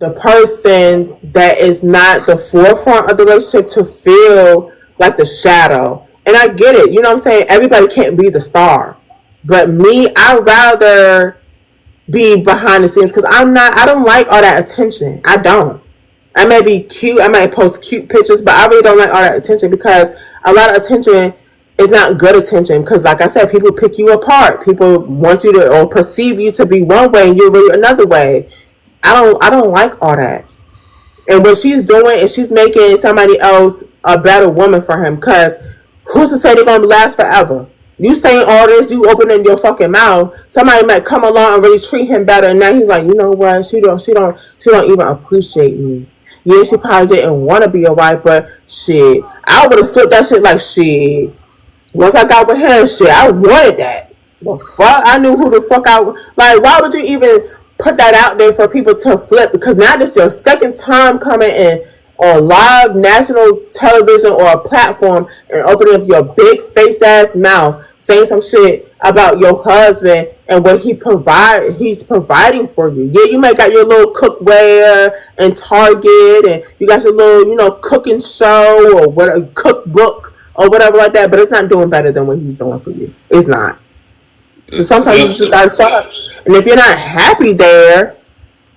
the person that is not the forefront of the relationship to feel like the shadow. And I get it. You know what I'm saying? Everybody can't be the star. But me, I'd rather be behind the scenes because I don't like all that attention. I don't. I may be cute. I might post cute pictures, but I really don't like all that attention because a lot of attention is not good attention. Because, like I said, people pick you apart. People want you to or perceive you to be one way and you're really another way. I don't like all that. And what she's doing is she's making somebody else a better woman for him. Because who's to say they're gonna last forever? You saying all this, you opening your fucking mouth. Somebody might come along and really treat him better, and now he's like, you know what? She don't even appreciate me. Yeah, she probably didn't want to be a wife, but shit, I would have flipped that shit like shit. Once I got with him, shit, I wanted that. The fuck, I knew who the fuck I was. Like, why would you even put that out there for people to flip? Because now this is your second time coming in on live national television or a platform and opening up your big face ass mouth saying some shit about your husband and what he's providing for you. Yeah, you might got your little cookware and Target and you got your little, cooking show or what cookbook or whatever like that, but it's not doing better than what he's doing for you. It's not. So sometimes you just gotta shut up. And if you're not happy there,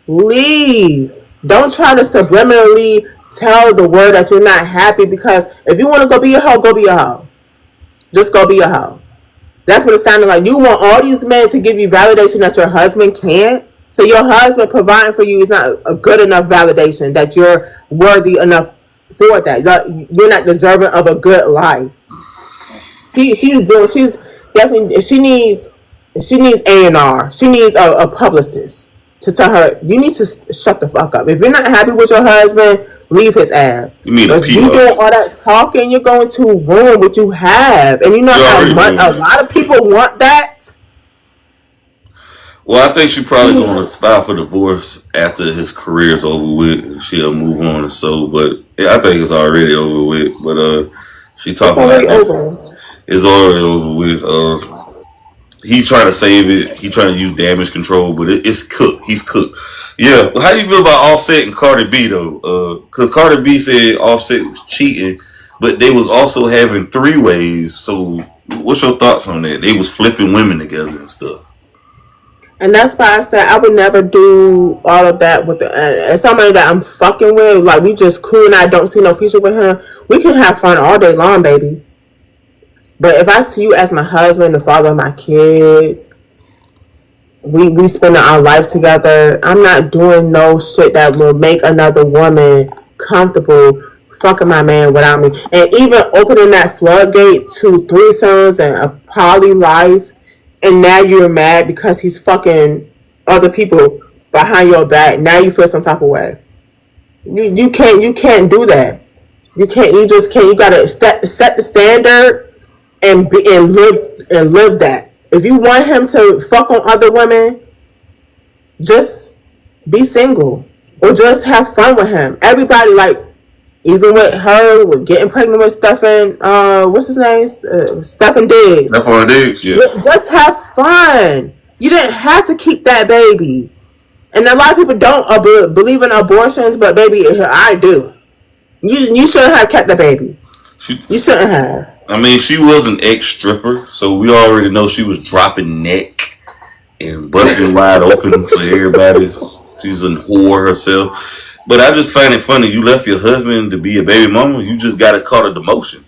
leave. Don't try to subliminally tell the world that you're not happy, because if you want to go be a hoe, go be a hoe. Just go be a hoe. That's what it sounded like. You want all these men to give you validation that your husband can't. So your husband providing for you is not a good enough validation that you're worthy enough for that. You're not deserving of a good life. She's definitely, she needs A&R. She needs a publicist to tell her, you need to shut the fuck up. If you're not happy with your husband, leave his ass. You mean if you doing all that talking, you're going to ruin what you have. And you know how much a lot of people want that. Well, I think she probably going to file for divorce after his career's over with. She'll move on and so, but I think it's already over with. But she talking about this. It's already over with. He's trying to save it. He's trying to use damage control, but it's cooked. He's cooked. Yeah. How do you feel about Offset and Cardi B though? Because Cardi B said Offset was cheating, but they was also having 3-ways. So, what's your thoughts on that? They was flipping women together and stuff. And that's why I said I would never do all of that with somebody that I'm fucking with. Like, we just cool and I don't see no future with him. We can have fun all day long, baby. But if I see you as my husband, the father of my kids, we spending our life together, I'm not doing no shit that will make another woman comfortable fucking my man without me. And even opening that floodgate to threesomes and a poly life, and now you're mad because he's fucking other people behind your back. Now you feel some type of way. You can't do that. You just can't. You gotta set the standard and live that. If you want him to fuck on other women, just be single or just have fun with him. Everybody, like, even with her, with getting pregnant with Stephen, what's his name? Stephen Diggs. Stephen Diggs, yeah. Just have fun. You didn't have to keep that baby. And a lot of people don't believe in abortions, but baby, I do. You shouldn't have kept the baby. You shouldn't have. I mean, she was an ex-stripper, so we already know she was dropping neck and busting wide open for everybody. She's a whore herself. But I just find it funny. You left your husband to be a baby mama. You just got it caught a demotion.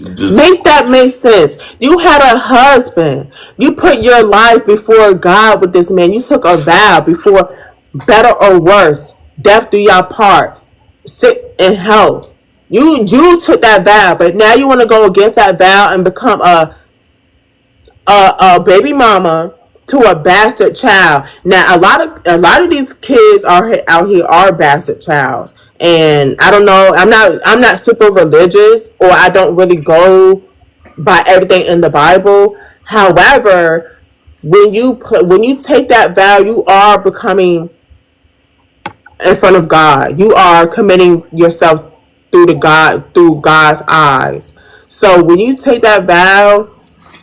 Make that make sense. You had a husband. You put your life before God with this man. You took a vow before better or worse, death do y'all part, sick and health. You took that vow, but now you want to go against that vow and become a baby mama to a bastard child. Now a lot of these kids out here are bastard childs, and I don't know. I'm not super religious, or I don't really go by everything in the Bible. However, when you take that vow, you are becoming in front of God. You are committing yourself through God's eyes. So when you take that vow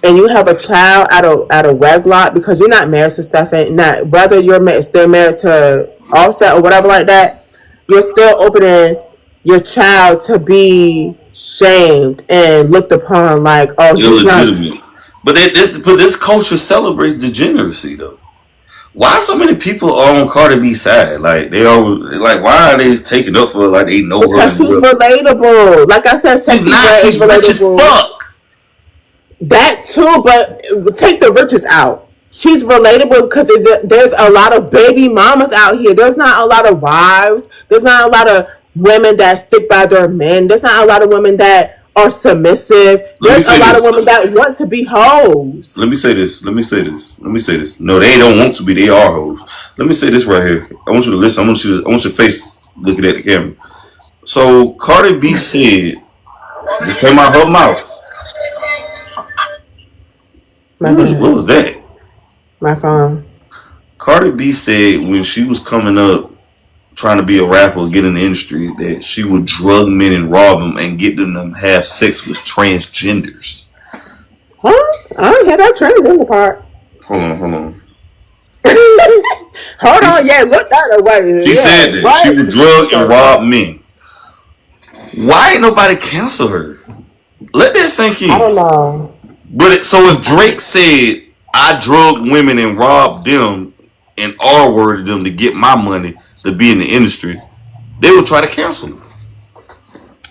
and you have a child out of wedlock, because you're not married to Stephen, whether you're still married to Offset or whatever like that, you're still opening your child to be shamed and looked upon like, oh, he's not. illegitimate. But this culture celebrates degeneracy though. Why so many people are on Cardi B side? Like they all like why are they taking up for her like they know her Because and she's well? relatable. Like I said, She's sexy not. red is She's rich as relatable. fuck. That too, but take the riches out. She's relatable because there's a lot of baby mamas out here. There's not a lot of wives. There's not a lot of women that stick by their men. There's not a lot of women that are submissive. Let me There's a say lot of this. women that want to be hoes. Let me say this. Let me say this. Let me say this. No, they don't want to be. They are hoes. Let me say this right here. I want you to listen. I want your face looking at the camera. So Cardi B said, it came out her mouth. My What bad. was that? My phone. Cardi B said when she was coming up, trying to be a rapper, get in the industry, that she would drug men and rob them and get them to have sex with transgenders. Huh? I don't hear that transgender part. Hold on. Hold on. She's, Yeah, look that away. she Yeah. said that she What? would drug and rob men. Why ain't nobody cancel her? Let that sink I don't in. know. So if Drake said I drug women and robbed them and R worded them to get my money to be in the industry, they would try to cancel me.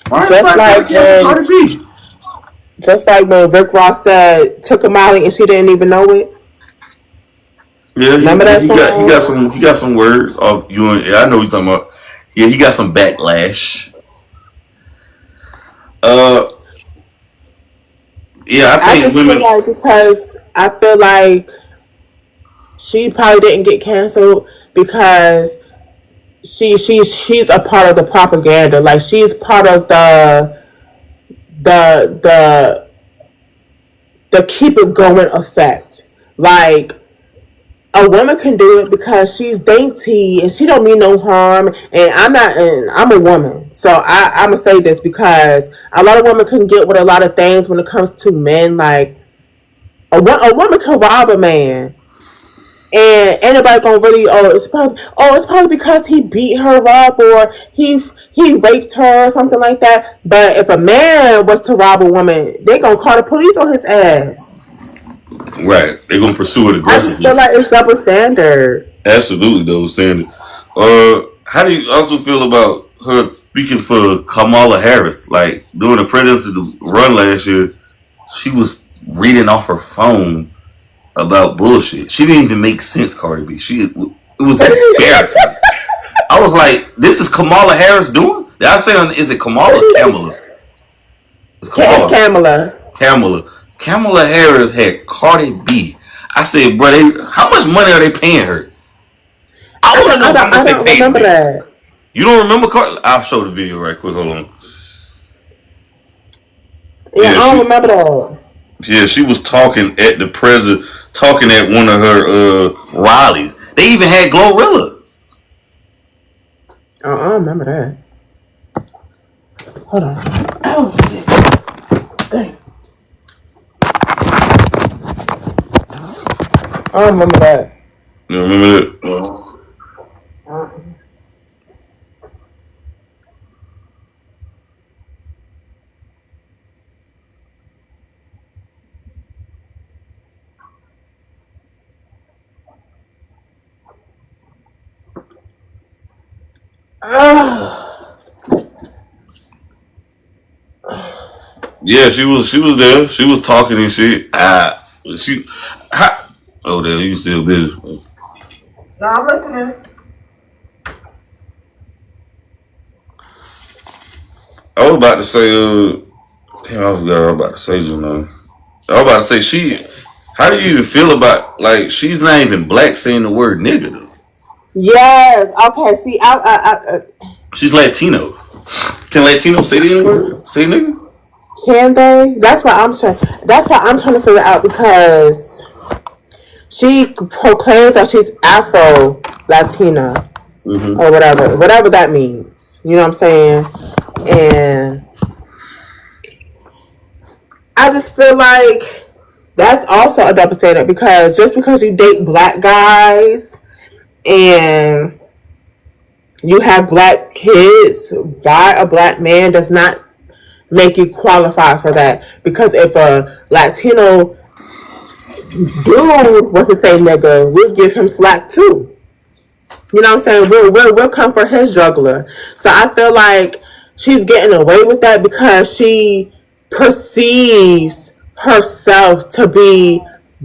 Why Just everybody trying to like cancel when Cardi B? Just like when Rick Ross said took a Molly and she didn't even know it. Yeah, Remember that song? he got some words of you. And, I know what you're talking about. Yeah, he got some backlash. Uh, yeah, I I think just feel women. like because I feel like she probably didn't get canceled because she's a part of the propaganda. Like she's part of the the the keep it going effect. Like a woman can do it because she's dainty and she don't mean no harm. And I'm a woman, so I'm gonna say this because a lot of women can get with a lot of things when it comes to men. Like a woman can rob a man, and anybody gonna really it's probably because he beat her up or he raped her or something like that. But if a man was to rob a woman, they gonna call the police on his ass. Right, they're gonna pursue it I just feel aggressively. like it's double standard. Absolutely, double standard. How do you also feel about her speaking for Kamala Harris? Like during the presidential run last year, she was reading off her phone about bullshit. She didn't even make sense, Cardi B. It was embarrassing. I was like, this is Kamala Harris doing? I'm saying, is it Kamala or Kamala? It's It's Kamala. Kamala. Kamala. Kamala Harris had Cardi B. I said, bro, how much money are they paying her? I want to know how I much they don't paid the remember bitch. that. You don't remember Cardi? I'll show the video right quick. Hold on. Yeah, Yeah, I don't remember that. she was talking at the president, talking at one of her rallies. They even had Glorilla. I don't remember that. Hold on. Oh shit. Dang. I don't remember that. You remember that? Yeah, she was there. She was talking and shit. She, oh, damn, you still busy? No, I'm listening. I was about to say, damn, I forgot what I was about to say just now. I was about to say How do you even feel about like she's not even black saying the word nigga though? Yes. Okay. See, She's Latino. Can Latino say the N word? Say nigga? can they? That's what I'm trying to figure out because she proclaims that she's Afro Latina Mm-hmm. or whatever that means. You know what I'm saying? And I just feel like that's also a double standard because just because you date black guys and You have black kids by a black man does not make you qualify for that. Because if a Latino dude was to say nigga, we'll give him slack too. You know what I'm saying? We'll come for his juggler. So I feel like she's getting away with that because she perceives herself to be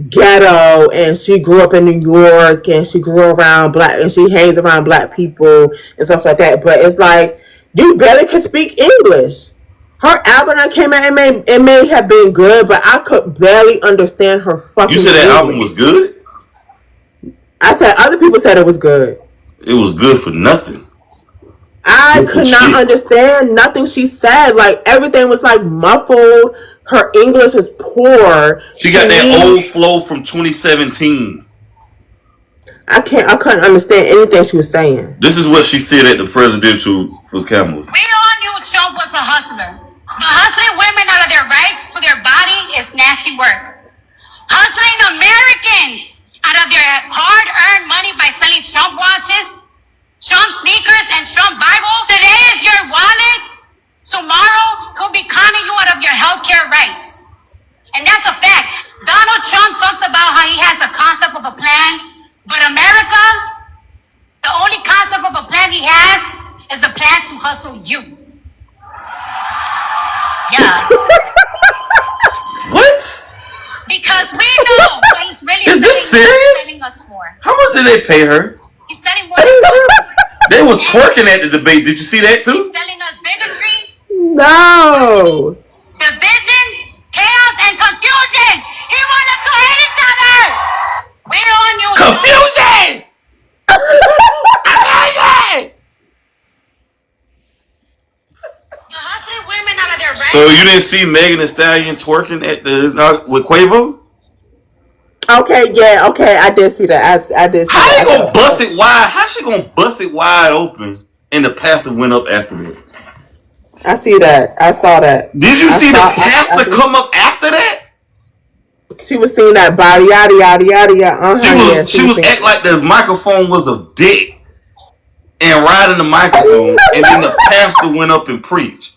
ghetto, and she grew up in New York, and she grew around black, and she hangs around black people and stuff like that. But it's like you barely can speak English. Her album that came out, it may have been good, but I could barely understand her fucking. You said that album was good? I said other people said it was good. It was good for nothing. I could not understand nothing she said. Like everything was like muffled. Her English is poor. She got that old flow from 2017. I couldn't understand anything she was saying. This is what she said at the presidential for Camel. We all knew Trump was a hustler. But hustling women out of their rights to their body is nasty work. Hustling Americans out of their hard-earned money by selling Trump watches, Trump sneakers, and Trump Bibles. Today is your wallet. Tomorrow, he'll be conning you out of your healthcare rights. And that's a fact. Donald Trump talks about how he has a concept of a plan, but America, the only concept of a plan he has is a plan to hustle you. Yeah. What? Because we know what he's really Is this serious? selling us for. How much did they pay her? He's selling more than They were twerking at the debate. Did you see that too? He's selling us bigotry, No. division, chaos, and confusion. He wants us to hate each other. We all knew Confusion! Amazing! hustling women out of their rights. So you didn't see Megan Thee Stallion twerking at the with Quavo? Okay, yeah, okay, I did see that. I did see How that. they gonna bust it wide? How she gonna bust it wide open and the pastor went up after that? I see that. I saw that. Did you see the pastor come up after that? She was saying that body yada yada yada yada. She was acting like the microphone was a dick and riding the microphone, and then the pastor went up and preached.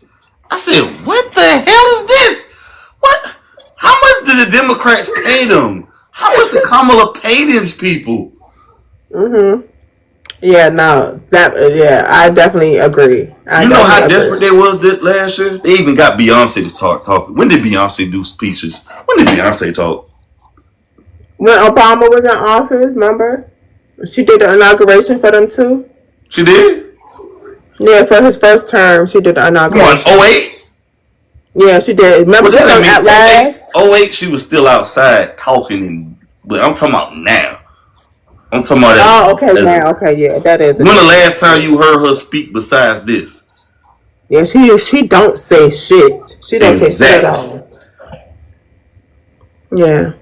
I said, "What the hell is this? What? How much did the Democrats pay them? How much did Kamala pay these people?" Yeah, no, I definitely agree. You know how desperate they was last year? They even got Beyonce to start talking. When did Beyonce do speeches? When did Beyonce talk? When Obama was in office, remember? She did the inauguration for them too. She did? Yeah, for his first term, she did the inauguration. What, 08? Yeah, she did. Remember the song At Last? 08, she was still outside talking, but I'm talking about now. I'm talking about that. Oh, okay, now, okay, yeah, that is. When the last time you heard her speak besides this? Yeah, she don't say shit. She don't say shit at all. Yeah,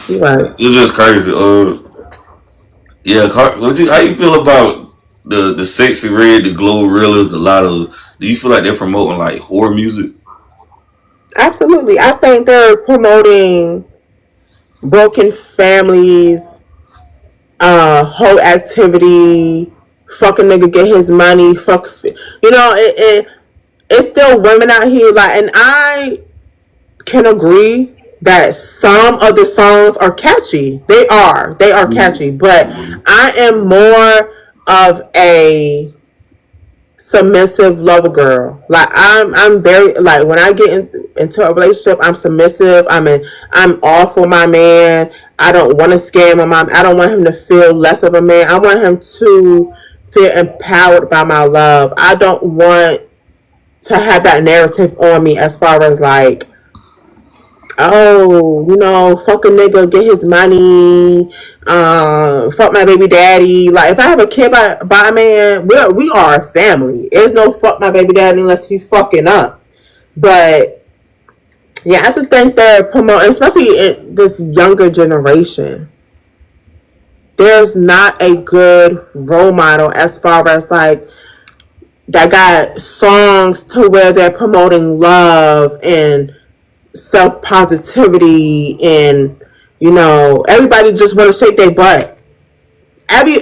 you're right. It's just crazy. Yeah, how you feel about the Sexy Red, the Glorillas, do you feel like they're promoting like horror music? Absolutely. I think they're promoting broken families, whole activity, fuck a nigga get his money, it's still women out here, like, and I can agree that some of the songs are catchy. They are catchy, but I am more of a submissive lover girl. Like I'm very, like, when I get into a relationship, I'm submissive. I'm all for my man. I don't want to scare my mom. I don't want him to feel less of a man. I want him to feel empowered by my love. I don't want to have that narrative on me as far as like, oh, fuck a nigga, get his money, fuck my baby daddy. Like, if I have a kid by a man, we are a family. There's no fuck my baby daddy unless he's fucking up. But yeah, I just think they're promoting, especially in this younger generation, there's not a good role model as far as like that got songs to where they're promoting love and self-positivity, and everybody just want to shake their butt. Every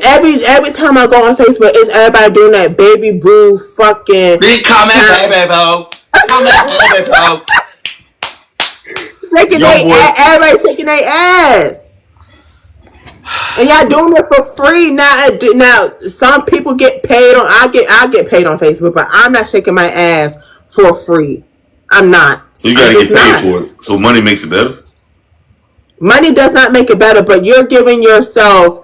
time I go on Facebook, it's everybody doing that baby boo fucking. Big comment, baby boo. Comment, baby boo. Shaking their ass, everybody shaking their ass, and y'all doing it for free. Now, some people get paid on. I get paid on Facebook, but I'm not shaking my ass for free. I'm not. So you gotta get paid for it. So money makes it better. Money does not make it better, but you're giving yourself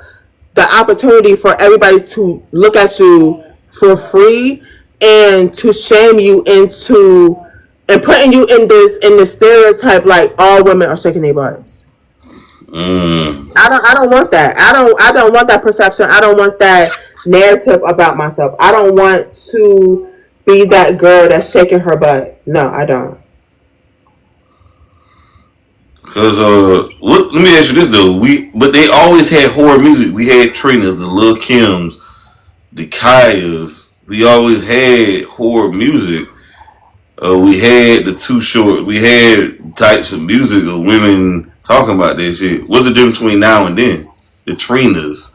the opportunity for everybody to look at you for free and to shame you into and putting you in this stereotype like all women are shaking their butts. I don't want that. I don't want that perception. I don't want that narrative about myself. I don't want to be that girl that's shaking her butt. No, I don't. Cause let me ask you this though. But they always had horror music. We had Trinas, the Lil Kims, the Kayas. We always had horror music. We had the Too Short. We had types of music of women talking about that shit. What's the difference between now and then? The Trinas,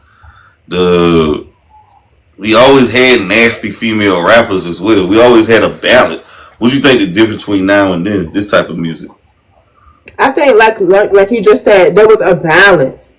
we always had nasty female rappers as well. We always had a ballad. What do you think the difference between now and then? This type of music. I think like you just said, there was a balance.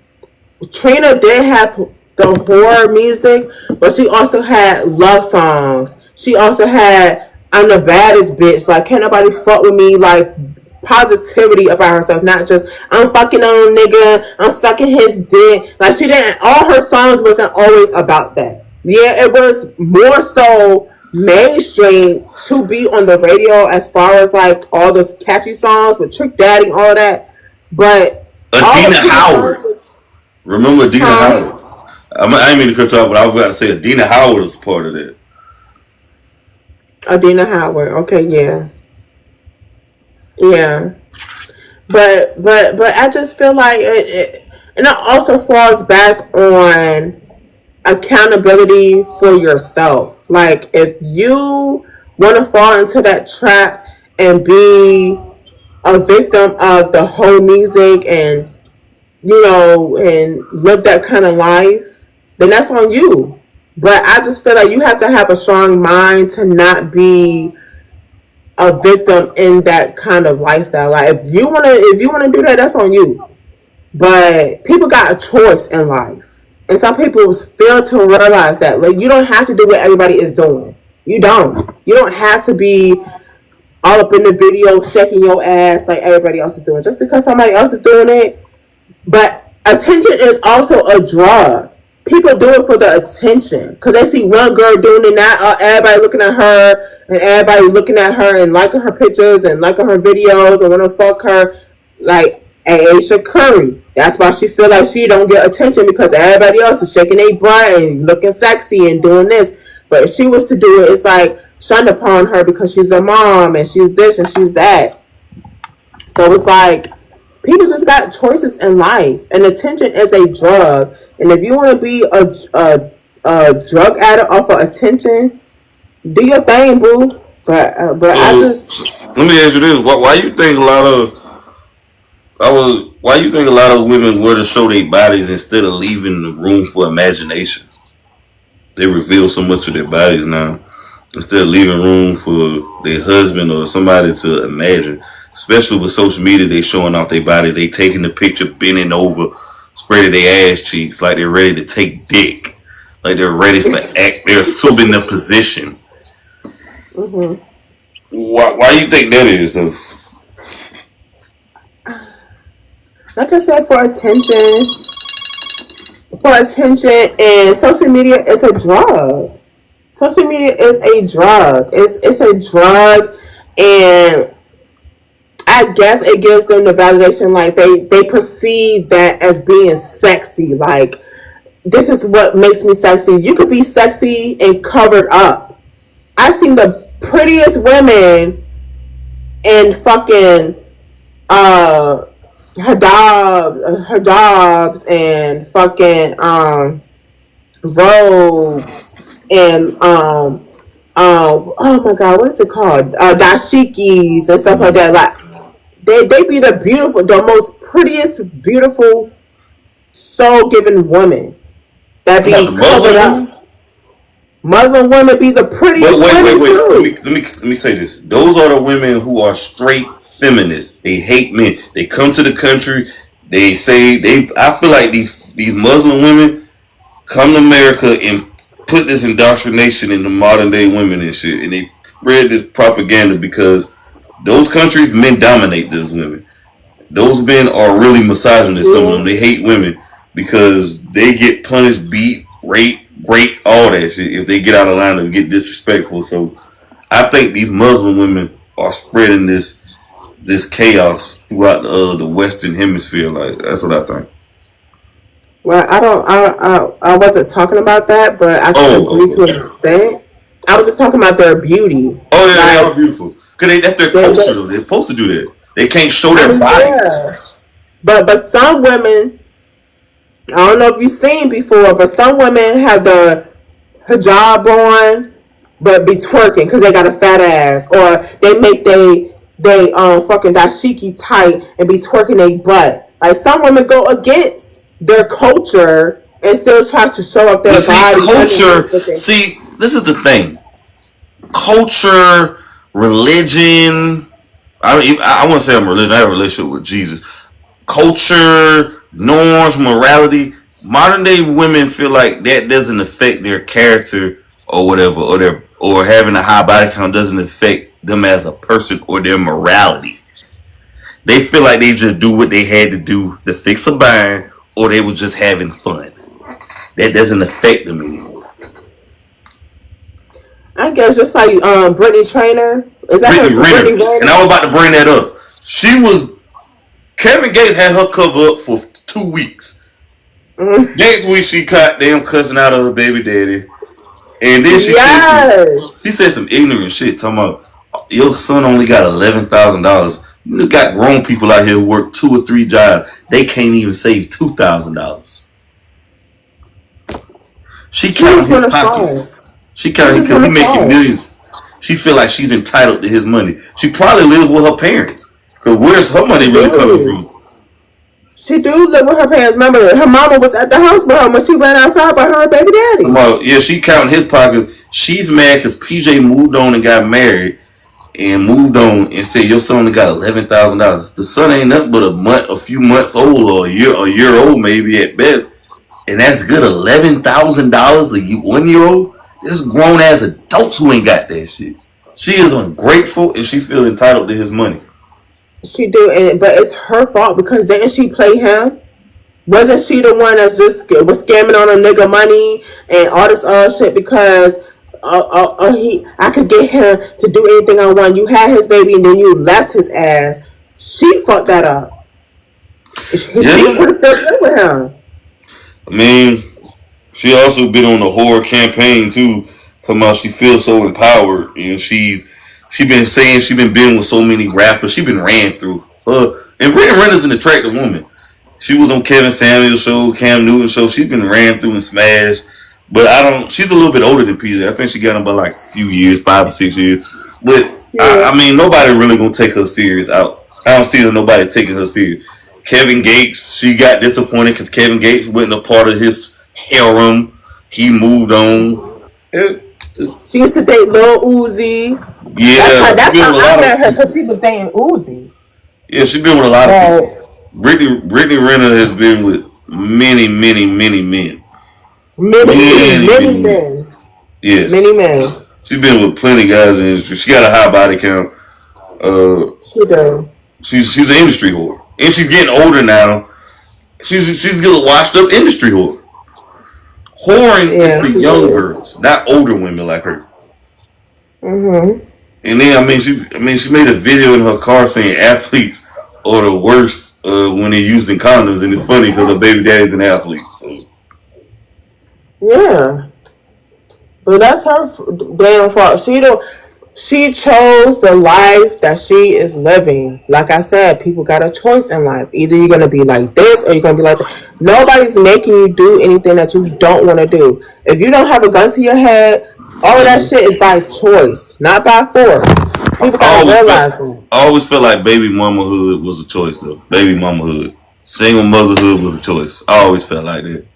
Trina did have the horror music, but she also had love songs. She also had I'm the baddest bitch. Like can't nobody fuck with me. Like positivity about herself, not just I'm fucking on a nigga, I'm sucking his dick. Like she didn't. All her songs wasn't always about that. Yeah, it was more so mainstream to be on the radio as far as like all those catchy songs with Trick Daddy and all that. But Adina Howard. Remember Adina Howard? I didn't mean to cut you off, but I was about to say Adina Howard was part of that. Adina Howard. Okay, yeah. Yeah. But I just feel like it and it also falls back on accountability for yourself. Like if you want to fall into that trap and be a victim of the whole music and and live that kind of life, then that's on you. But I just feel like you have to have a strong mind to not be a victim in that kind of lifestyle. Like if you wanna do that, that's on you. But people got a choice in life. And some people fail to realize that. Like you don't have to do what everybody is doing. You don't. You don't have to be all up in the video shaking your ass like everybody else is doing. Just because somebody else is doing it. But attention is also a drug. People do it for the attention. Because they see one girl doing it now, everybody looking at her, and everybody looking at her and liking her pictures and liking her videos and want to fuck her. Like Aisha Curry. That's why she feel like she don't get attention because everybody else is shaking their butt and looking sexy and doing this. But if she was to do it, it's like shunned upon her because she's a mom and she's this and she's that. So it's like people just got choices in life, and attention is a drug. And if you want to be a drug addict off of attention, do your thing, boo. But I just let me ask you this: why you think a lot of women want to show their bodies instead of leaving the room for imagination? They reveal so much of their bodies now instead of leaving room for their husband or somebody to imagine. Especially with social media, they showing off their body. They taking the picture, bending over, spreading their ass cheeks like they're ready to take dick, like they're ready for act. They're assuming the position. Mm-hmm. Why you think that is, though? Like I said, for attention, and social media is a drug. Social media is a drug. It's a drug, and I guess it gives them the validation, like they perceive that as being sexy. Like this is what makes me sexy. You could be sexy and covered up. I've seen the prettiest women in fucking hijabs and fucking robes and oh my god, what is it called? Dashikis and stuff like that. Like they be the most prettiest, beautiful, soul giving woman. that About the be covered Muslim up. women. Muslim women be the But prettiest wait, wait, women wait. too. Let me say this. Those are the women who are straight feminists. They hate men. They come to the country. They say they. I feel like these Muslim women come to America and put this indoctrination in the modern day women and shit, and they spread this propaganda because those countries men dominate those women. Those men are really misogynist. Some of them Yeah. they hate women because they get punished, beat, rape, all that shit if they get out of line and get disrespectful. So I think these Muslim women are spreading this chaos throughout the Western Hemisphere. Like that's what I think. Well, I don't. I wasn't talking about that, but I can agree to Okay. an extent. I was just talking about their beauty. Oh yeah, they are Like beautiful. Cause that's their culture though. They're supposed to do that. They can't show I their mean, bodies. yeah. But some women, I don't know if you've seen before, but some women have the hijab on, but be twerking because they got a fat ass, or they make they fucking dashiki tight and be twerking their butt. Like some women go against their culture and still try to show up But their see, body culture. underneath. See, this is the thing. Culture, religion. I want to say I'm religion. I have a relationship with Jesus. Culture, norms, morality. Modern day women feel like that doesn't affect their character or whatever, or having a high body count doesn't affect them as a person or their morality. They feel like they just do what they had to do to fix a bind, or they were just having fun. That doesn't affect them anymore. I guess just like Brittany Trainer. Is that her? Brittany Renner, Brittany and I Renner? was about to bring that up. She was Kevin Gates had her cover up for 2 weeks. Next week she caught them cussing out of her baby daddy, and then Yes. she said some ignorant shit talking about your son only got $11,000. You got grown people out here who work 2 or 3 jobs. They can't even save $2,000. She She just counting his want to pockets. false. She She counting just because want he to making false. millions. She feel like she's entitled to his money. She probably lives with her parents. Cause where's her money She really coming do. from? She do live with her parents. Remember, her mama was at the house with her when she ran outside by her baby daddy. Yeah, she counting his pockets. She's mad because PJ moved on and got married and moved on and said your son only got $11,000. The son ain't nothing but a few months old or a year old maybe at best, and that's good. $11,000 a 1 year old. There's grown ass adults who ain't got that shit. She is ungrateful and she feel entitled to his money. She do, and but it's her fault because didn't she play him? Wasn't she the one that just was scamming on a nigga money and all this other shit because I could get him to do anything I want. You had his baby and then you left his ass. She fucked that up. She Yeah, could have still been with him. I mean, she also been on the horror campaign too, talking about she feels so empowered and she been saying she been with so many rappers. She been ran through. And Brittany Renner's an attractive woman. She was on Kevin Samuel's show, Cam Newton's show. She's been ran through and smashed. But I don't. She's a little bit older than PJ. I think she got him by like a few years, 5 or 6 years. But I Yeah. mean, nobody really gonna take her serious out. I don't see nobody taking her serious. Kevin Gates, she got disappointed because Kevin Gates wasn't a part of his harem. He moved on. It, She used to date Lil Uzi. That's how yeah, she that's been how with a I lot met of her people. because she was dating Uzi. Yeah, she been with a lot of people. So Brittany Renner has been with many men. many Many men. men. Many Yes. men. She's been with plenty of guys in the industry. She got a high body count. Uh, She do. she's an industry whore, and she's getting older now. She's a washed up industry whore. Whoring is Yeah, for she young is. girls, not older women like her. Mhm. And then she made a video in her car saying athletes are the worst when they're using condoms, and it's funny because her baby daddy's an athlete. So Yeah, but that's her damn fault. She don't. She chose the life that she is living. Like I said, people got a choice in life. Either you're gonna be like this or you're gonna be like that. Nobody's making you do anything that you don't want to do. If you don't have a gun to your head, all of that shit is by choice, not by force. People I gotta always felt realize that. I always felt like baby mamahood was a choice though. Baby mamahood, single motherhood was a choice. I always felt like that.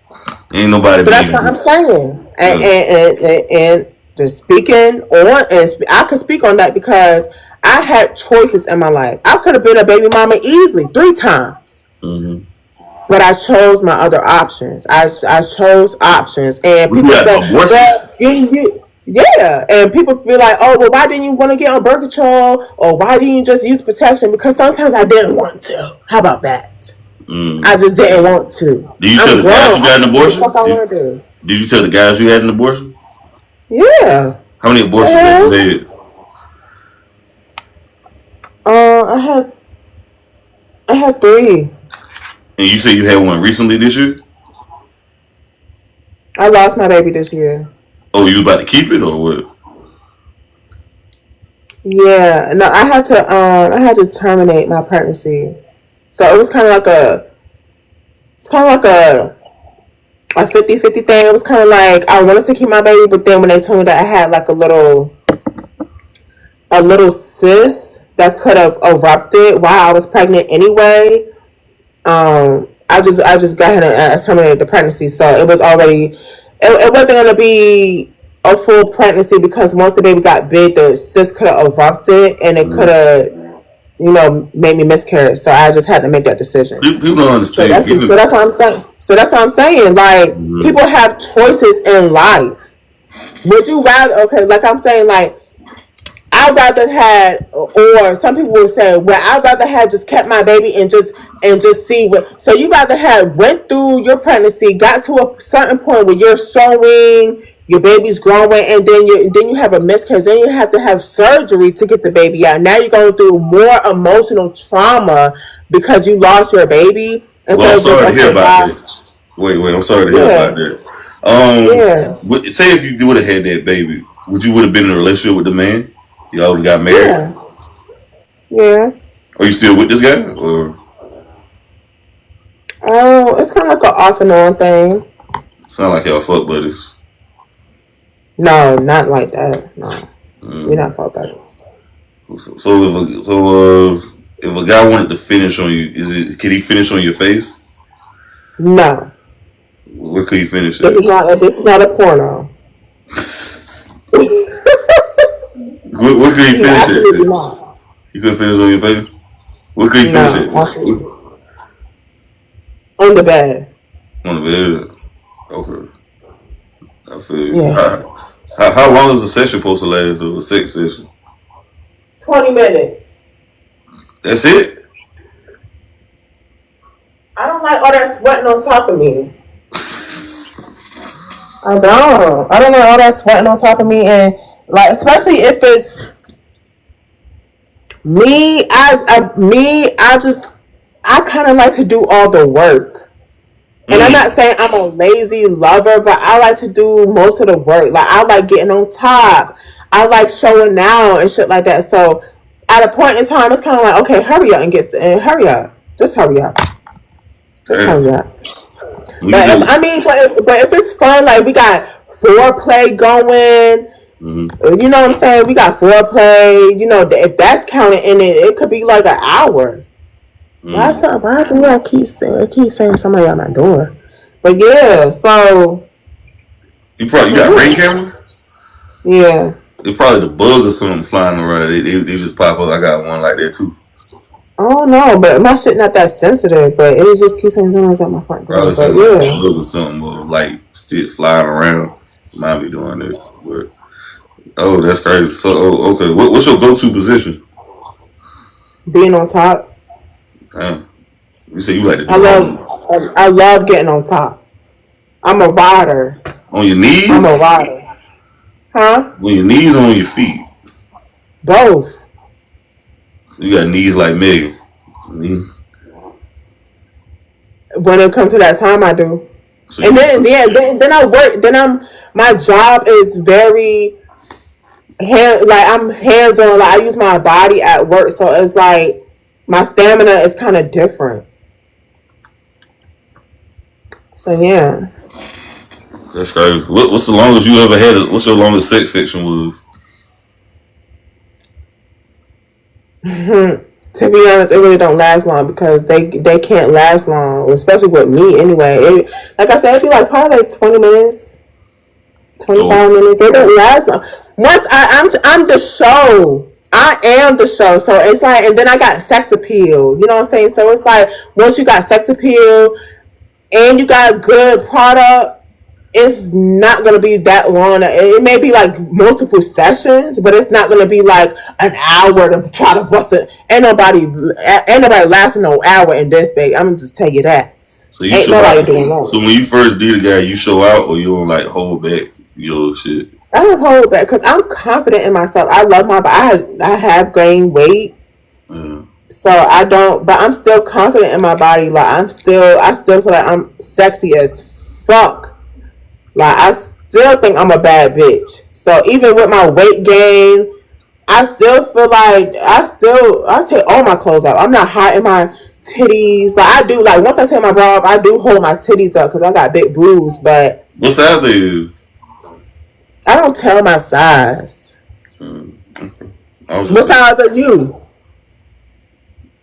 Ain't nobody But that's believing what I'm you. saying. Yeah. And just speaking on, and I could speak on that because I had choices in my life. I could have been a baby mama easily 3 times. Mm-hmm. But I chose my other options. I chose options, and Would you people have say, abortions? "Well, yeah," and people be like, "Oh, well, why didn't you want to get on birth control, or why didn't you just use protection?" Because sometimes I didn't want to. How about that? I Mm. just didn't want to. Did you tell I'm the guys grown. you I got an can do what the abortion? fuck I want to do. Did you tell the guys you had an abortion? Yeah. How many abortions have you Uh, had? I had 3. And you say you had one recently this year? I lost my baby this year. Oh, you about to keep it or what? Yeah. No, I had to terminate my pregnancy. So it was kind of like a 50-50 thing. It was kind of like I wanted to keep my baby, but then when they told me that I had like a little cyst that could have erupted while I was pregnant anyway, I just got ahead and terminated the pregnancy. So it was already it wasn't gonna be a full pregnancy because once the baby got big, the cyst could have erupted and it could Mm. have made me miscarry. So I just had to make that decision. People don't So understand. People. that's what I'm saying. So that's what I'm saying. Like Mm-hmm. people have choices in life. Would you rather? Okay, like I'm saying, like I'd rather had, or some people would say, well, I'd rather have just kept my baby and just see what. So you rather have went through your pregnancy, got to a certain point where you're showing your baby's growing, and then you have a miscarriage. Then you have to have surgery to get the baby out. Now you're going through more emotional trauma because you lost your baby Well, I'm instead of just sorry to hear okay, about bye. that. Wait. I'm sorry to hear about Yeah, that. yeah, Say if you would have had that baby, would you would have been in a relationship with the man? Y'all would have got married? yeah, yeah. Are you still with this guy? Or Oh, it's kind of like an off and on thing. sound like y'all fuck buddies? No, not like that. No, we're Mm. not called buddies. If a guy wanted to finish on you, can he finish on your face? No, Where could he finish this at? is not. This is not a porno. Where could he finish Absolutely at? not. He couldn't finish on your face. Where could he finish No, at? absolutely. On the bed. On the bed. Okay, I feel you. Yeah, How long is a session supposed to last? Or a sex session? 20 minutes. That's it. I don't like all that sweating on top of me. I don't. I don't like all that sweating on top of me, and like especially if it's me. I kind of like to do all the work. And I'm Mm. not saying I'm a lazy lover, but I like to do most of the work. Like I like getting on top. I like showing out and shit like that. So at a point in time, it's kind of like, okay, hurry up and hurry up. Just hurry up. Just Damn. hurry up. When you But if say, I mean, but if it's fun, like we got foreplay going. mm-hmm. You know what I'm saying? We got foreplay. You know, if that's counted in it, it could be like an hour. Mm. Why do I keep saying somebody at my door? But yeah, so You got a ring camera? yeah. It's probably the bug or something flying around. They just pop up. I got one like that too. Oh no, but my shit not that sensitive. But it just keeps saying someone's at my front door. Probably But something like a yeah, bug or something or like shit flying around. Might be doing it. But oh, that's crazy. So okay, what's your go-to position? being on top. Damn. You say you like to I do all love them. I love getting on top. I'm a rider. On your I'm a knees? rider. Huh? On your knees or on your feet? Both. So you got knees like Megan. Mm. When it comes to that time, I do. So And you then yeah, then I work. Then my job is very I'm hands on. Like I use my body at work, so it's like my stamina is kind of different. So yeah. that's crazy. What's the longest you ever had? What's your longest sex section was? To be honest, it really don't last long because they can't last long, especially with me anyway. Like I said, it'd be like probably like 20 minutes, So 25 minutes. They don't last long. Once I'm the show. I am the show. So it's like, and then I got sex appeal. You know what I'm saying? So it's like once you got sex appeal and you got good product, it's not gonna be that long. It may be like multiple sessions, but it's not gonna be like an hour to try to bust it. Ain't nobody lasting no hour in this, babe. I'm gonna just tell you that. so you Ain't show nobody out. doing So that. when you first did a guy, you show out or you don't like hold back your shit. I don't hold back because I'm confident in myself. I love my body. I have gained weight, Yeah. so I don't. But I'm still confident in my body. Like I still feel like I'm sexy as fuck. Like I still think I'm a bad bitch. So even with my weight gain, I still feel like I take all my clothes off. I'm not hiding my titties. Like I do. Like once I take my bra off, I do hold my titties up because I got big boobs. But What size are you? I don't tell my size. Okay. I was What just size are you?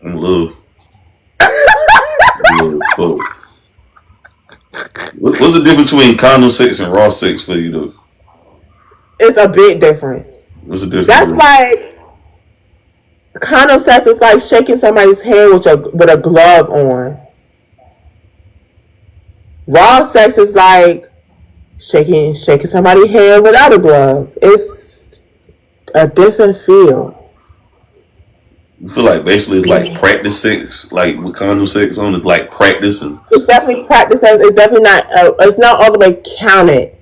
I'm a little, fuck. What's the difference between condom sex and raw sex for you though? It's a big difference. What's the difference? That's like condom sex is like shaking somebody's hand with a glove on. Raw sex is like shaking somebody's hand without a glove. It's a different feel. You feel like basically it's like practice sex, like with condom sex on, it's like practicing. It's definitely practice sex. It's definitely not. It's not all the way counted.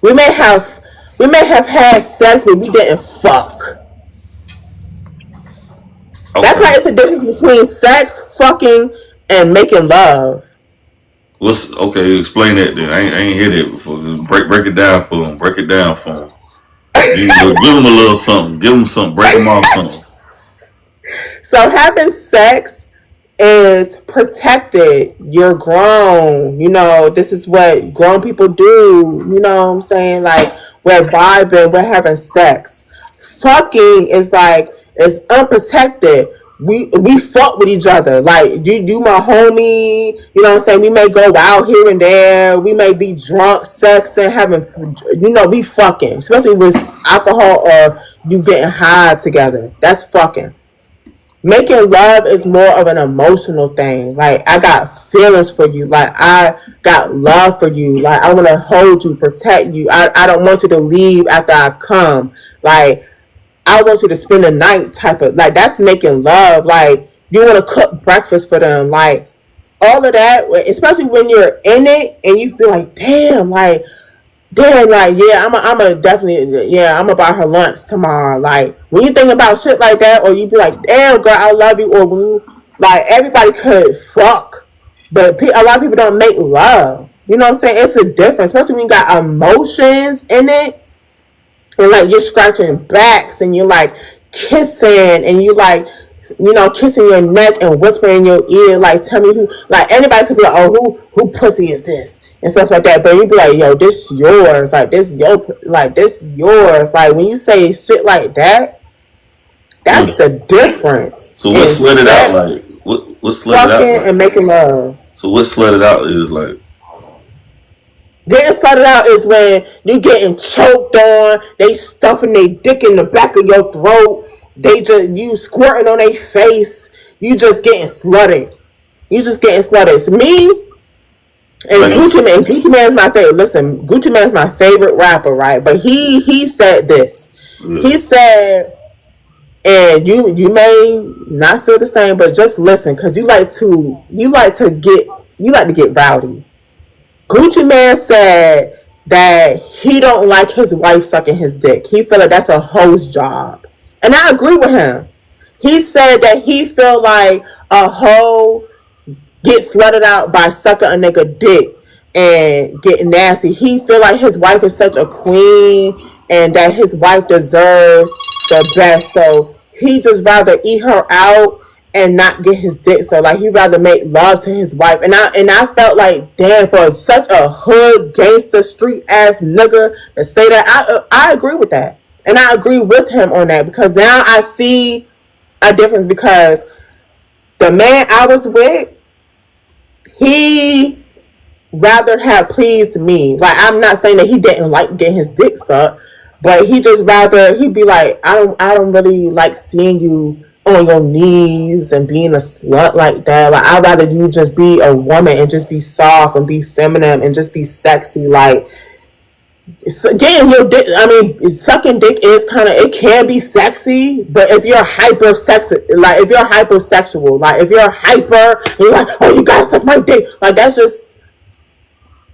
We may have had sex, but we didn't fuck. That's why Okay. it's a difference between sex, fucking, and making love. What's okay? Explain that then. I ain't hear that before. Break it down for them. Break it down for them. Give them a little something. Give them something. Break them off something. So having sex is protected. You're grown. You know, this is what grown people do. You know what I'm saying? Like, we're vibing, we're having sex. Fucking is like, it's unprotected. We fuck with each other. Like, you my homie. You know what I'm saying? We may go out here and there. We may be drunk, sexing, having, we fucking. Especially with alcohol or you getting high together. That's fucking. Making love is more of an emotional thing. Like I got feelings for you. Like I got love for you. Like I want to hold you, protect you. I don't want you to leave after I come. Like I want you to spend the night type of like that's making love. Like you want to cook breakfast for them. Like all of that, especially when you're in it and you feel like, damn, like yeah, I'm a definitely yeah, I'm gonna buy her lunch tomorrow. Like when you think about shit like that, or you be like, damn girl, I love you, or when you like everybody could fuck, but a lot of people don't make love. You know what I'm saying? It's a difference, especially when you got emotions in it, and like you're scratching backs and you're like kissing and you like kissing your neck and whispering in your ear, like tell me who, like anybody could be like, oh, who pussy is this and stuff like that, but you be like, yo, this yours, like this yours, like when you say shit like that, that's Mm. the difference So what in slut it out sex, like? What slut it out fucking, like? and making love. So what slut it out is like? Getting started out is when you getting choked on, they stuffing their dick in the back of your throat, you squirting on their face, you just getting slutted. It's me and Like Gucci Man. Gucci Man is my favorite. Listen, Gucci Man is my favorite rapper, right? But he said this. yeah. He said, and you may not feel the same, but just listen, because you like to get rowdy. Gucci Man said that he don't like his wife sucking his dick. He feel like that's a hoe's job. And I agree with him. He said that he feel like a hoe gets slutted out by sucking a nigga dick and getting nasty. He feel like his wife is such a queen and that his wife deserves the best. So he just rather eat her out and not get his dick. So like he rather make love to his wife. And I felt like, damn, for such a hood gangster street ass nigga to say that, I agree with that. And I agree with him on that because now I see a difference because The man I was with, he rather have pleased me. Like, I'm not saying that he didn't like getting his dick sucked, but he just rather, he'd be like, I don't really like seeing you on your knees and being a slut like that. Like, I'd rather you just be a woman and just be soft and be feminine and just be sexy. Like, getting your dick, I mean, sucking dick is kind of, it can be sexy, but if you're if you're hypersexual, like if you're hyper, and you're like, oh, you gotta suck my dick, like that's just,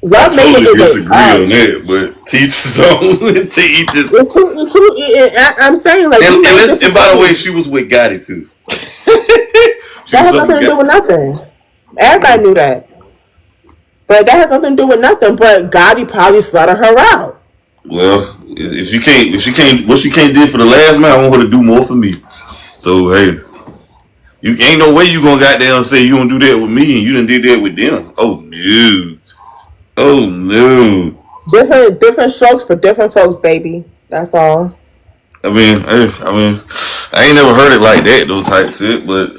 I love making totally is disagree on that, but teach his own. Teach his. I'm saying, like, And by the way, she was with Gotti too. That has nothing to do with nothing. Everybody knew that. But that has nothing to do with nothing. But Gotti probably slutted her out. Well, if she can't, what she can't do for the last man, I want her to do more for me. So hey, you ain't no way you gonna goddamn say you gonna do that with me and you done did that with them. Oh no, oh no. Different strokes for different folks, baby. That's all. I ain't never heard it like that, those type shit. But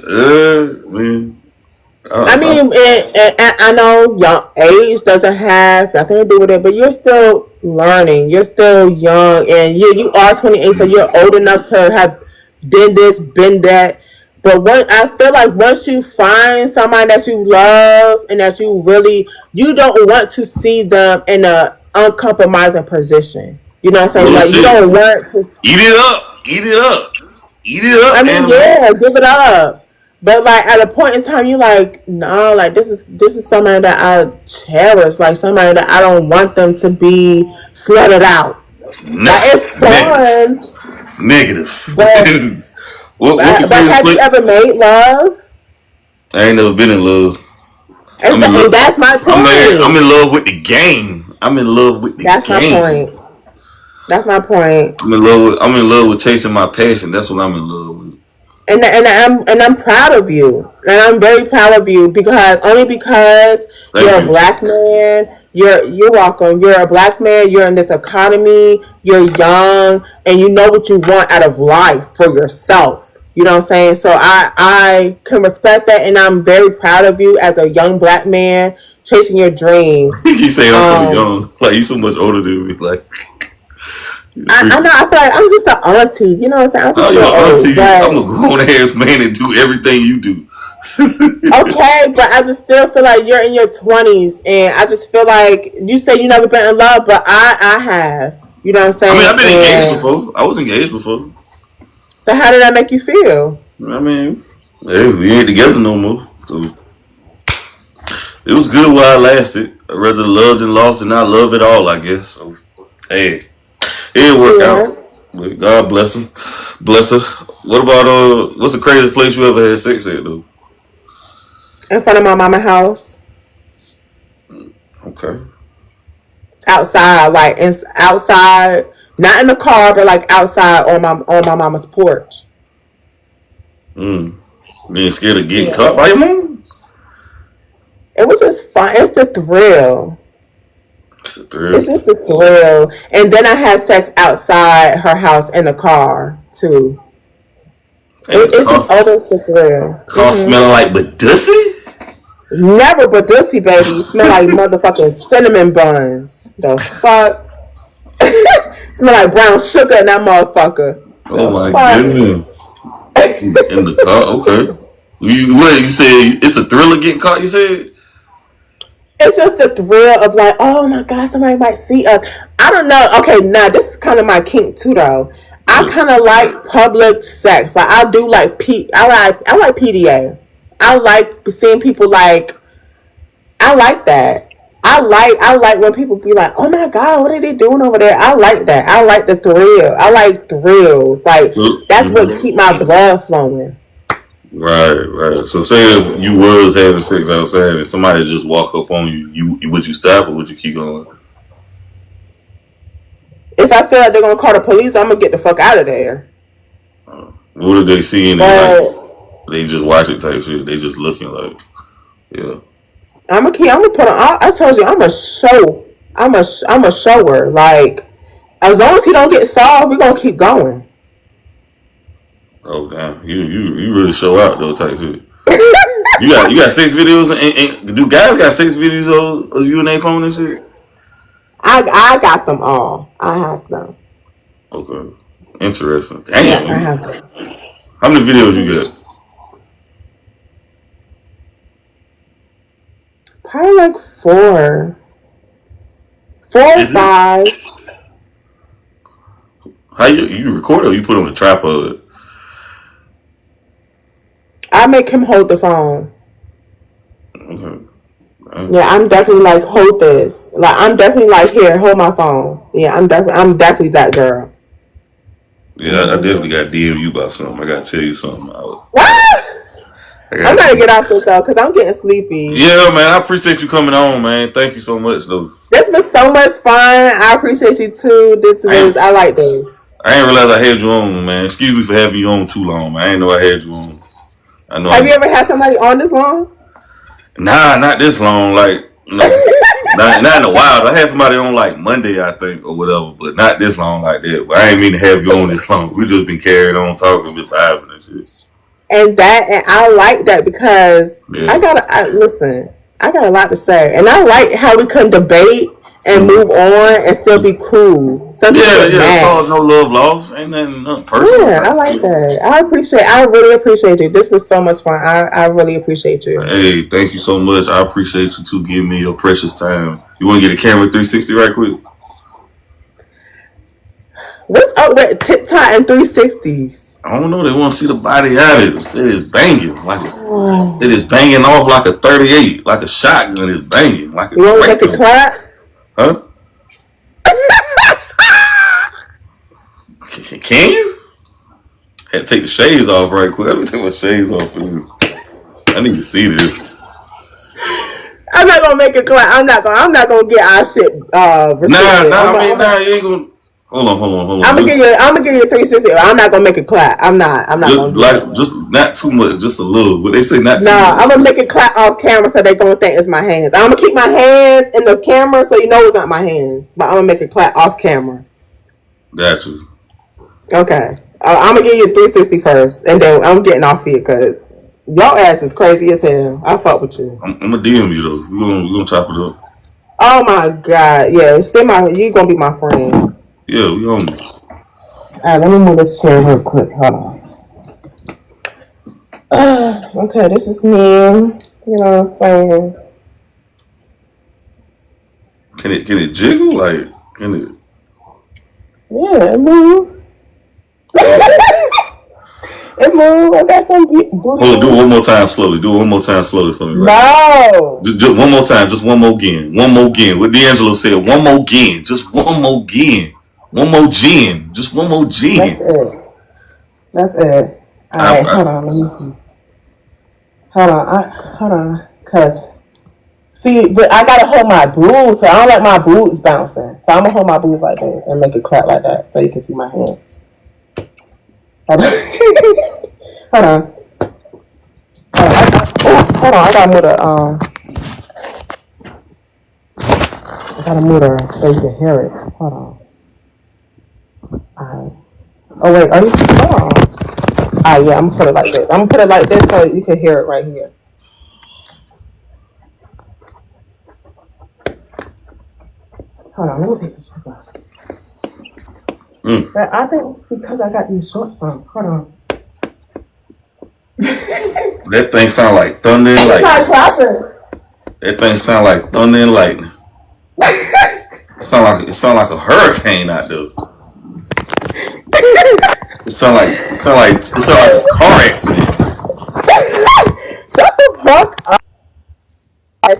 I mean, and I know your age doesn't have nothing to do with it, but you're still learning. You're still young, and you are 28, so you're old enough to have did this, been that. But I feel like once you find somebody that you love and that you don't want to see them in a uncompromising position. You know what I'm saying? Like, you don't want to eat it up, eat it up, eat it up. I mean, yeah, give it up. But like at a point in time, you like, no, like this is somebody that I cherish, like somebody that I don't want them to be slutted out. Like, it's fun. Negative. But have you ever made love? I ain't never been in love. Exactly, that's my point. I'm in love with the game. I'm in love with the game. That's my point. I'm in love with chasing my passion. That's what I'm in love with. And I'm proud of you, and I'm very proud of you because you're a black man. You're welcome. You're a black man. You're in this economy. You're young, and you know what you want out of life for yourself. You know what I'm saying? So I can respect that, and I'm very proud of you as a young black man chasing your dreams. You say I'm so young, like you so much older than me, like. I know. I feel like I'm just an auntie. You know what I'm saying? I'm a grown ass man and do everything you do. Okay, but I just still feel like you're in your 20s, and I just feel like you say you never been in love, but I have. You know what I'm saying? I mean, I've been engaged before. I was engaged before. So how did that make you feel? I mean, hey, we ain't together no more. So it was good while it lasted. I rather loved and lost and not love at all, I guess. So hey. It worked out. God bless him. Bless her. What about what's the craziest place you ever had sex at though? In front of my mama's house. Okay. Outside, like outside, not in the car, but like outside on my mama's porch. Being scared of getting caught by your mom? It was just fun. It's the thrill. It's just a thrill. And then I had sex outside her house in the car too. It's just always a thrill. Car smelling like Badussy? Never Badussy, baby. Smell like motherfucking cinnamon buns. The fuck? Smell like brown sugar in that motherfucker. Oh my goodness. In the car, okay. You said it's a thrill of getting caught, you said? It's just the thrill of like, oh my god, somebody might see us. I don't know. Okay, now this is kind of my kink too, though. I kind of like public sex. Like I do like I like PDA. I like seeing people like. I like that. I like when people be like, oh my god, what are they doing over there? I like that. I like the thrill. I like thrills. Like that's what keep my blood flowing. Right. So say if you was having sex outside and somebody just walk up on you, would you stop or would you keep going? If I feel like they're gonna call the police, I'm gonna get the fuck out of there. What did they see in it? Like, they just watch it type shit. They just looking like, yeah. I'm gonna put on. I told you, I'm a shower. Like as long as he don't get solved, we gonna keep going. Oh damn, you really show out though type shit. You got 6 videos, and do guys got 6 videos of you and their phone and shit? I got them all. I have them. Okay, interesting. Damn, yeah, I have them. How many videos you got? Probably like 4 or 5. How you record or you put on the tripod? I make him hold the phone. Okay. Yeah, I'm definitely like hold this. Like I'm definitely like here, hold my phone. Yeah, I'm definitely that girl. Yeah, I definitely got DM you about something. I gotta tell you something. What? I'm gonna get off this though, cause I'm getting sleepy. Yeah, man, I appreciate you coming on, man. Thank you so much, though. This was so much fun. I appreciate you too. I like this. I ain't realize I had you on, man. Excuse me for having you on too long, man. I ain't know I had you on. I know. Have you ever had somebody on this long? Nah, not this long. Like, no, not in a while. I had somebody on like Monday, I think, or whatever, but not this long like that. But I ain't mean to have you on this long. We just been carried on talking, been vibing and shit. And I like that because I got a lot to say, and I like how we can debate and move on and still be cool. Some people get mad. Cause no love lost. Ain't nothing personal. Yeah, I like that. I really appreciate you. This was so much fun. I really appreciate you. Hey, thank you so much. I appreciate you too giving me your precious time. You want to get a camera 360 right quick? What's up with TikTok and 360s? I don't know. They want to see the body out of it. It is banging it is banging off like a 38, like a shotgun is banging like a. You want to make a clap? Huh? Can you? Had to take the shades off right quick. Let me take my shades off for you. I need to see this. I'm not gonna make a clap. I'm not gonna get our shit. Nah. You ain't gonna. Hold on. I'm gonna give you a 360. I'm not gonna make a clap. I'm not gonna do like just not too much, just a little. But they say not too much. I'm gonna make a clap off camera so they gonna think it's my hands. I'm gonna keep my hands in the camera so you know it's not my hands. But I'm gonna make a clap off camera. Gotcha. Okay. I'm gonna give you a 360 first, and then I'm getting off here because your ass is crazy as hell. I fuck with you. I'm gonna DM you though. We're gonna chop it up. Oh my god, yeah. You gonna be my friend. Yeah, we on me. Alright, let me move this chair real quick. Hold on. Okay, this is me. You know what I'm saying? Can it jiggle? Like, can it? Yeah, it move. It move. I got some Hold on, do it one more time slowly. Do it one more time slowly for me. Right? No. Just one more time. Just one more again. One more again. What D'Angelo said. One more again. Just one more again. One more gin. Just one more gin. That's it. Alright, hold on. Let me see. Hold on. Cause see, but I gotta hold my boobs, so I don't like my boobs bouncing. So I'm gonna hold my boobs like this and make it clap like that so you can see my hands. Hold on. Hold on. I gotta move her so you can hear it. Hold on. Alright. Oh wait, are you hold on? Alright, yeah, I'm gonna put it like this. I'm gonna put it like this so you can hear it right here. Hold on, let me take the shorts off. But I think it's because I got these shorts on. Hold on. That thing sound like thunder and lightning. That thing sound like thunder and lightning. It sound like a hurricane out there. It sound like a car accident. Shut the fuck up.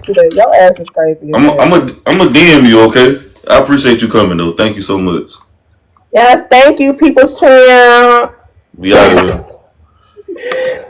Your ass is crazy. I'm a DM you, okay? I appreciate you coming though. Thank you so much. Yes, thank you, people's champ. We out of here.